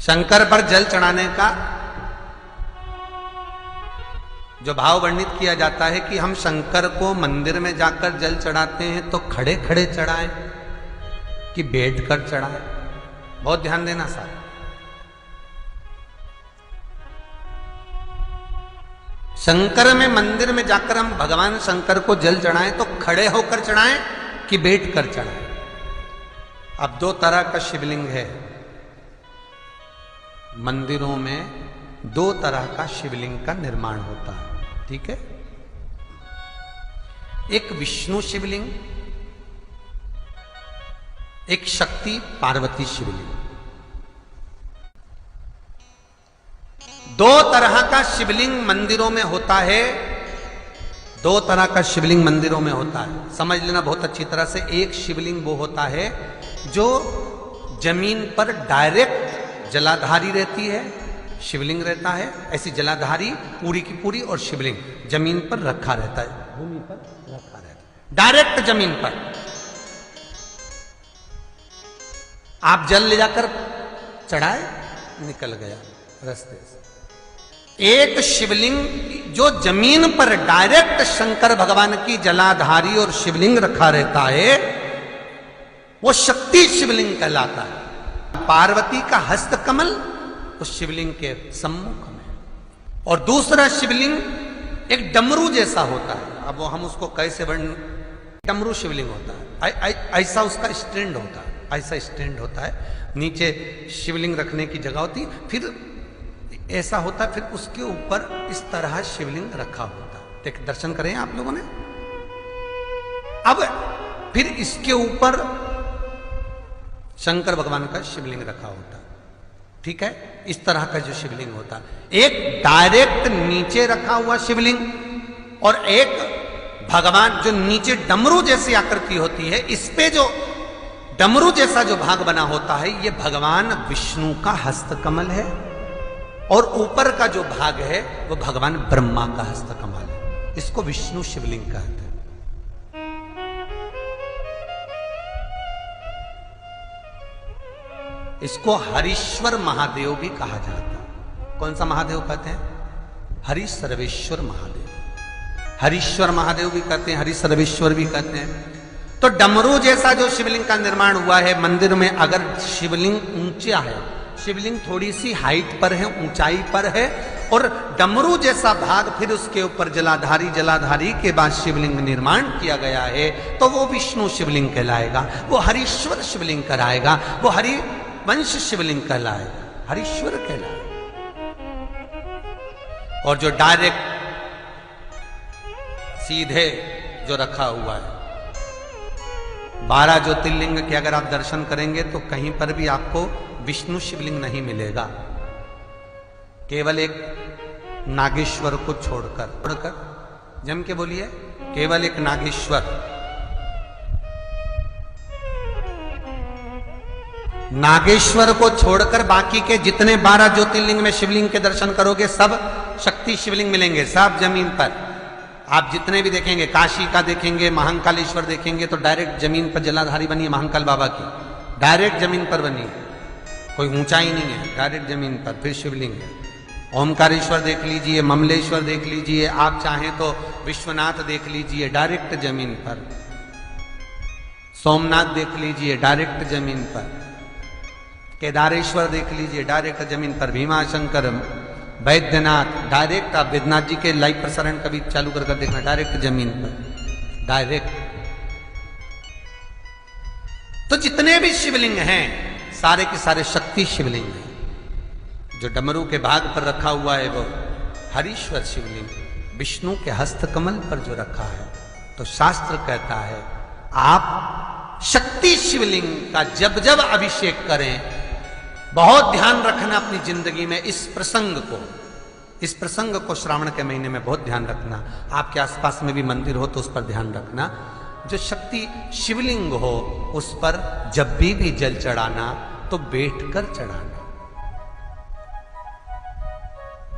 शंकर पर जल चढ़ाने का जो भाव वर्णित किया जाता है कि हम शंकर को मंदिर में जाकर जल चढ़ाते हैं तो खड़े खड़े चढ़ाएं कि बैठकर चढ़ाएं। बहुत ध्यान देना साहब। शंकर में मंदिर में जाकर हम भगवान शंकर को जल चढ़ाएं तो खड़े होकर चढ़ाएं कि बैठकर चढ़ाएं। अब दो तरह का शिवलिंग है मंदिरों में, दो तरह का शिवलिंग का निर्माण होता है, ठीक है। एक विष्णु शिवलिंग, एक शक्ति पार्वती शिवलिंग। दो तरह का शिवलिंग मंदिरों में होता है, दो तरह का शिवलिंग मंदिरों में होता है। समझ लेना बहुत अच्छी तरह से। एक शिवलिंग वो होता है जो जमीन पर डायरेक्ट जलाधारी रहती है, शिवलिंग रहता है, ऐसी जलाधारी पूरी की पूरी, और शिवलिंग जमीन पर रखा रहता है, भूमि पर रखा रहता है, डायरेक्ट जमीन पर। आप जल ले जाकर चढ़ाए, निकल गया रास्ते से। एक शिवलिंग जो जमीन पर डायरेक्ट शंकर भगवान की जलाधारी और शिवलिंग रखा रहता है वो शक्ति शिवलिंग कहलाता है। पार्वती का हस्तकमल उस शिवलिंग के सम्मुख में, और दूसरा शिवलिंग एक डमरू जैसा होता है। अब वो हम उसको कैसे वर्ण, डमरू शिवलिंग होता है, ऐसा उसका स्टैंड होता है, ऐसा स्टैंड होता है, नीचे शिवलिंग रखने की जगह होती, फिर ऐसा होता है, फिर उसके ऊपर इस तरह शिवलिंग रखा होता है। देख, दर्शन करें आप लोगों ने। अब फिर इसके ऊपर शंकर भगवान का शिवलिंग रखा होता है, ठीक है। इस तरह का जो शिवलिंग होता है, एक डायरेक्ट नीचे रखा हुआ शिवलिंग और एक भगवान जो नीचे डमरू जैसी आकृति होती है, इस पे जो डमरू जैसा जो भाग बना होता है ये भगवान विष्णु का हस्तकमल है, और ऊपर का जो भाग है वो भगवान ब्रह्मा का हस्तकमल है। इसको विष्णु शिवलिंग कहते हैं। इसको हरीश्वर महादेव भी कहा जाता है। कौन सा महादेव कहते हैं? हरि सर्वेश्वर महादेव। हरीश्वर महादेव भी कहते हैं, हरि सर्वेश्वर भी कहते हैं। तो डमरू जैसा जो शिवलिंग का निर्माण हुआ है मंदिर में, अगर शिवलिंग ऊंचा है, शिवलिंग थोड़ी सी हाइट पर है, ऊंचाई पर है, और डमरू जैसा भाग फिर उसके ऊपर जलाधारी के बाद शिवलिंग निर्माण किया गया है, तो वो विष्णु शिवलिंग कहलाएगा, वो हरीश्वर शिवलिंग कहलाएगा, वो हरि वंश शिवलिंग कहलाएगा, हरीश्वर कहलाएगा। और जो डायरेक्ट सीधे जो रखा हुआ है, 12 ज्योतिर्लिंग के अगर आप दर्शन करेंगे तो कहीं पर भी आपको विष्णु शिवलिंग नहीं मिलेगा, केवल एक नागेश्वर को छोड़कर। जम के बोलिए, केवल एक नागेश्वर। नागेश्वर को छोड़कर बाकी के जितने 12 ज्योतिर्लिंग में शिवलिंग के दर्शन करोगे सब शक्ति शिवलिंग मिलेंगे, सब जमीन पर। आप जितने भी देखेंगे, काशी का देखेंगे, महाकालेश्वर देखेंगे, तो डायरेक्ट जमीन पर जलाधारी बनी है महाकाल बाबा की, डायरेक्ट जमीन पर बनी है, कोई ऊंचाई नहीं है, डायरेक्ट जमीन पर, फिर शिवलिंग है। ओमकारेश्वर देख लीजिए, ममलेश्वर देख लीजिए, आप चाहें तो विश्वनाथ देख लीजिए, डायरेक्ट जमीन पर। सोमनाथ देख लीजिए, डायरेक्ट जमीन पर। केदारेश्वर देख लीजिए, डायरेक्ट जमीन पर। भीमाशंकर, वैद्यनाथ, डायरेक्ट। आप वैद्यनाथ जी के लाइव प्रसारण कभी चालू कर देखना, डायरेक्ट जमीन पर, डायरेक्ट। तो जितने भी शिवलिंग हैं सारे के सारे शक्ति शिवलिंग हैं। जो डमरू के भाग पर रखा हुआ है वो हरीश्वर शिवलिंग, विष्णु के हस्तकमल पर जो रखा है, तो शास्त्र कहता है आप शक्ति शिवलिंग का जब जब अभिषेक करें, बहुत ध्यान रखना अपनी जिंदगी में इस प्रसंग को श्रावण के महीने में बहुत ध्यान रखना। आपके आसपास में भी मंदिर हो तो उस पर ध्यान रखना। जो शक्ति शिवलिंग हो उस पर जब भी जल चढ़ाना तो बैठकर चढ़ाना,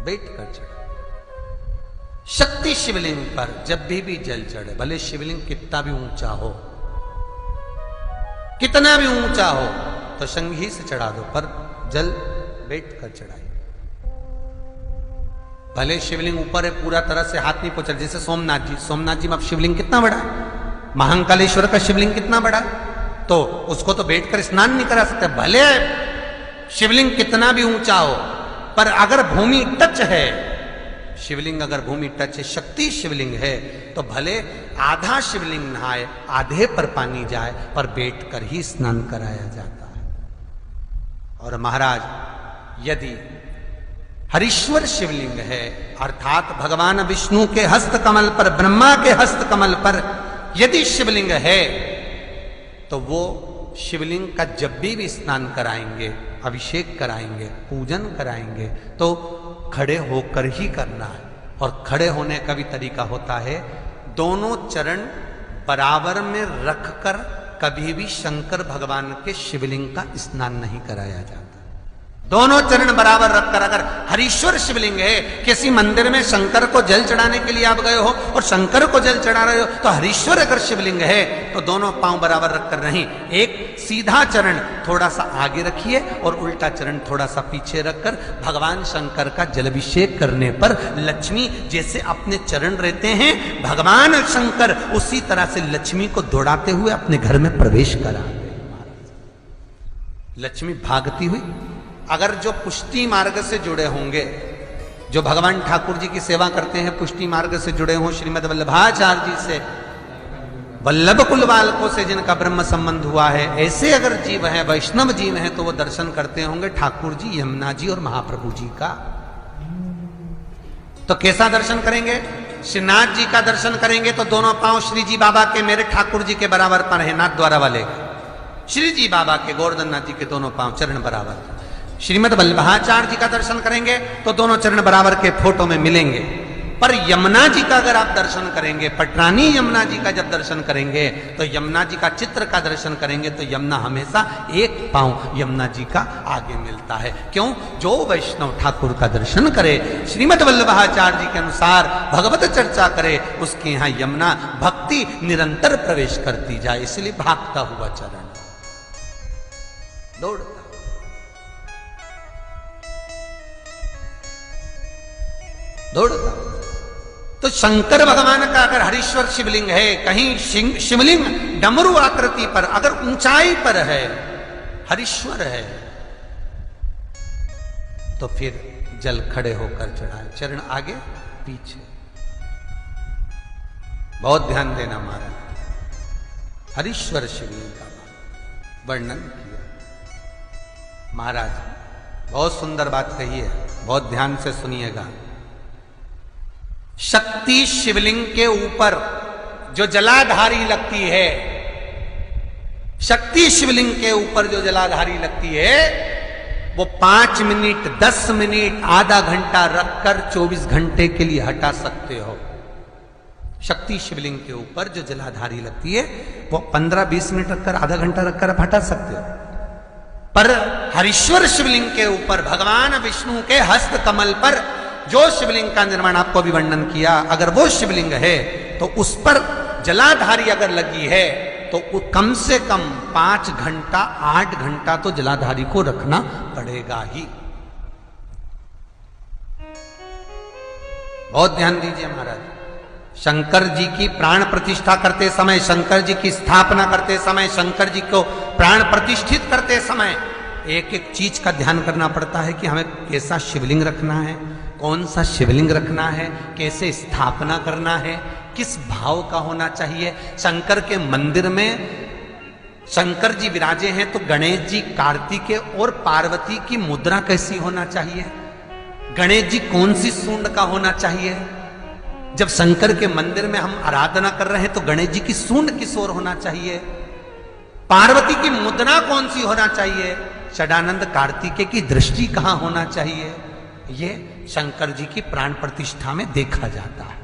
बैठकर चढ़ाना। शक्ति शिवलिंग पर जब भी जल चढ़े, भले शिवलिंग कितना भी ऊंचा हो, कितना भी ऊंचा हो, तो संघी से चढ़ा दो, पर जल बैठ कर चढ़ाइए। भले शिवलिंग ऊपर है, पूरा तरह से हाथ नहीं पहुंचा, जैसे सोमनाथ जी में अब शिवलिंग कितना बड़ा है, महाकालेश्वर का शिवलिंग कितना बड़ा है, तो उसको तो बैठकर स्नान नहीं करा सकते। भले शिवलिंग कितना भी ऊंचा हो, पर अगर भूमि टच है, शिवलिंग अगर भूमि टच है, शक्ति शिवलिंग है, तो भले आधा शिवलिंग नहाए, आधे पर पानी जाए, पर बैठकर ही स्नान कराया जाता है। और महाराज यदि हरीश्वर शिवलिंग है, अर्थात भगवान विष्णु के हस्त कमल पर, ब्रह्मा के हस्त कमल पर यदि शिवलिंग है, तो वो शिवलिंग का जब भी स्नान कराएंगे, अभिषेक कराएंगे, पूजन कराएंगे, तो खड़े होकर ही करना है। और खड़े होने का भी तरीका होता है, दोनों चरण बराबर में रखकर कभी भी शंकर भगवान के शिवलिंग का स्नान नहीं कराया जाता। दोनों चरण बराबर रखकर, अगर हरीश्वर शिवलिंग है, किसी मंदिर में शंकर को जल चढ़ाने के लिए आप गए हो और शंकर को जल चढ़ा रहे हो, तो हरीश्वर अगर शिवलिंग है तो दोनों पांव बराबर रखकर नहीं, एक सीधा चरण थोड़ा सा आगे रखिए और उल्टा चरण थोड़ा सा पीछे रखकर भगवान शंकर का जलाभिषेक करने पर लक्ष्मी जैसे अपने चरण रहते हैं, भगवान शंकर उसी तरह से लक्ष्मी को दौड़ाते हुए अपने घर में प्रवेश करा। लक्ष्मी भागती हुई, अगर जो पुष्टि मार्ग से जुड़े होंगे, जो भगवान ठाकुर जी की सेवा करते हैं, पुष्टि मार्ग से जुड़े हों, श्रीमद वल्लभाचार्य जी से, वल्लभ कुल बालकों से जिनका ब्रह्म संबंध हुआ है, ऐसे अगर जीव हैं, वैष्णव जीव हैं, तो वो दर्शन करते होंगे ठाकुर जी, यमुना जी और महाप्रभु जी का। तो कैसा दर्शन करेंगे? श्रीनाथ जी का दर्शन करेंगे तो दोनों पांव श्री जी बाबा के, मेरे ठाकुर जी के बराबर पर है, नाथ द्वारा वाले श्री जी बाबा के, गोवर्धन नाथ जी के दोनों पांव चरण बराबर। श्रीमद वल्लभाचार्य जी का दर्शन करेंगे तो दोनों चरण बराबर के फोटो में मिलेंगे। पर यमुना जी का अगर आप दर्शन करेंगे, पटरानी यमुना जी का जब दर्शन करेंगे, तो यमुना जी का चित्र का दर्शन करेंगे, तो यमुना हमेशा एक पांव यमुना जी का आगे मिलता है। क्यों? जो वैष्णव ठाकुर का दर्शन करे, श्रीमद वल्लभाचार्य जी के अनुसार भगवत चर्चा करे, उसके यहां यमुना भक्ति निरंतर प्रवेश करती जाए, इसलिए भागता हुआ चरण, दौड़ता। तो शंकर भगवान का अगर हरीश्वर शिवलिंग है, कहीं शिवलिंग डमरू आकृति पर, अगर ऊंचाई पर है, हरीश्वर है, तो फिर जल खड़े होकर चढ़ाए, चरण आगे पीछे। बहुत ध्यान देना महाराज। हरीश्वर शिवलिंग का वर्णन किया महाराज, बहुत सुंदर बात कही है, बहुत ध्यान से सुनिएगा। शक्ति शिवलिंग के ऊपर जो जलाधारी लगती है, शक्ति शिवलिंग के ऊपर जो जलाधारी लगती है, वो 5 मिनट, 10 मिनट, आधा घंटा रखकर 24 घंटे के लिए हटा सकते हो। शक्ति शिवलिंग के ऊपर जो जलाधारी लगती है, वो 15-20 मिनट रखकर, आधा घंटा रखकर आप हटा सकते हो। पर हरीश्वर शिवलिंग के ऊपर भगवान विष्णु के हस्त कमल पर जो शिवलिंग का निर्माण आपको भी वर्णन किया, अगर वो शिवलिंग है तो उस पर जलाधारी अगर लगी है, तो कम से कम 5 घंटा, 8 घंटा तो जलाधारी को रखना पड़ेगा ही। बहुत ध्यान दीजिए महाराज। शंकर जी की प्राण प्रतिष्ठा करते समय, शंकर जी की स्थापना करते समय, शंकर जी को प्राण प्रतिष्ठित करते समय एक एक चीज का ध्यान करना पड़ता है कि हमें कैसा शिवलिंग रखना है, कौन सा शिवलिंग रखना है, कैसे स्थापना करना है, किस भाव का होना चाहिए। शंकर के मंदिर में शंकर जी विराजे हैं, तो गणेश जी, कार्तिकेय और पार्वती की मुद्रा कैसी होना चाहिए, गणेश जी कौन सी सूंड का होना चाहिए। जब शंकर के मंदिर में हम आराधना कर रहे हैं तो गणेश जी की सूंड किस ओर होना चाहिए, पार्वती की मुद्रा कौन सी होना चाहिए, षडानंद कार्तिकेय की दृष्टि कहां होना चाहिए, ये शंकर जी की प्राण प्रतिष्ठा में देखा जाता है।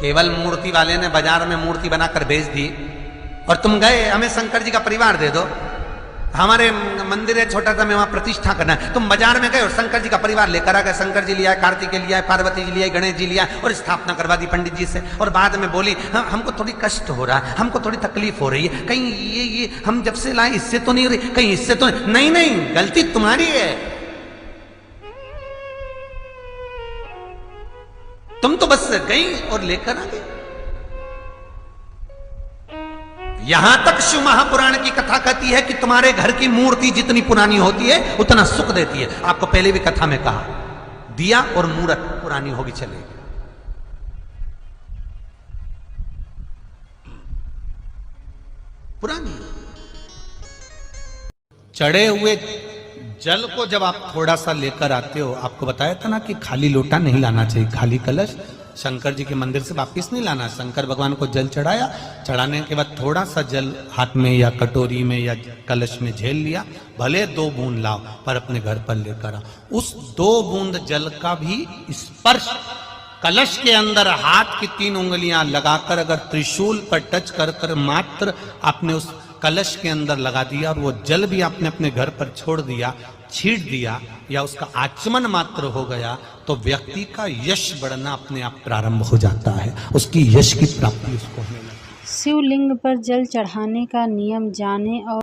केवल मूर्ति वाले ने बाजार में मूर्ति बनाकर बेच दी और तुम गए हमें शंकर जी का परिवार दे दो, हमारे मंदिर है छोटा सा, मैं वहां प्रतिष्ठा करना है। तुम बाजार में गए और शंकर जी का परिवार लेकर आ गए, शंकर जी लिया, कार्तिकेय लिया, पार्वती जी लिया, गणेश जी लिया और स्थापना करवा दी पंडित जी से। और बाद में बोली हमको थोड़ी कष्ट हो रहा है, हमको थोड़ी तकलीफ हो रही है, कहीं ये हम जब से लाए इससे तो नहीं हो रही, कहीं इससे तो नहीं। नहीं, गलती तुम्हारी है। तुम तो बस गई और लेकर आ गई। यहां तक शिव महापुराण की कथा कहती है कि तुम्हारे घर की मूर्ति जितनी पुरानी होती है उतना सुख देती है। आपको पहले भी कथा में कहा, दिया और मूर्त पुरानी होगी चलेगी। पुरानी चढ़े हुए जल को जब आप थोड़ा सा लेकर आते हो, आपको बताया था ना कि खाली लोटा नहीं लाना चाहिए, खाली कलश शंकर जी के मंदिर से वापिस नहीं लाना। शंकर भगवान को जल चढ़ाया, चढ़ाने के बाद थोड़ा सा जल हाथ में या कटोरी में या कलश में झेल लिया, भले 2 बूंद लाओ पर अपने घर पर लेकर आओ। उस 2 बूंद जल का भी स्पर्श कलश के अंदर हाथ की 3 उंगलियां लगाकर अगर त्रिशूल पर टच कर कर मात्र आपने उस कलश के अंदर लगा दिया और वो जल भी आपने अपने घर पर छोड़ दिया, छीट दिया या उसका आचमन मात्र हो गया, तो व्यक्ति का यश बढ़ना अपने आप प्रारंभ हो जाता है, उसकी यश की प्राप्ति उसको होने लगती है। शिवलिंग पर जल चढ़ाने का नियम जाने और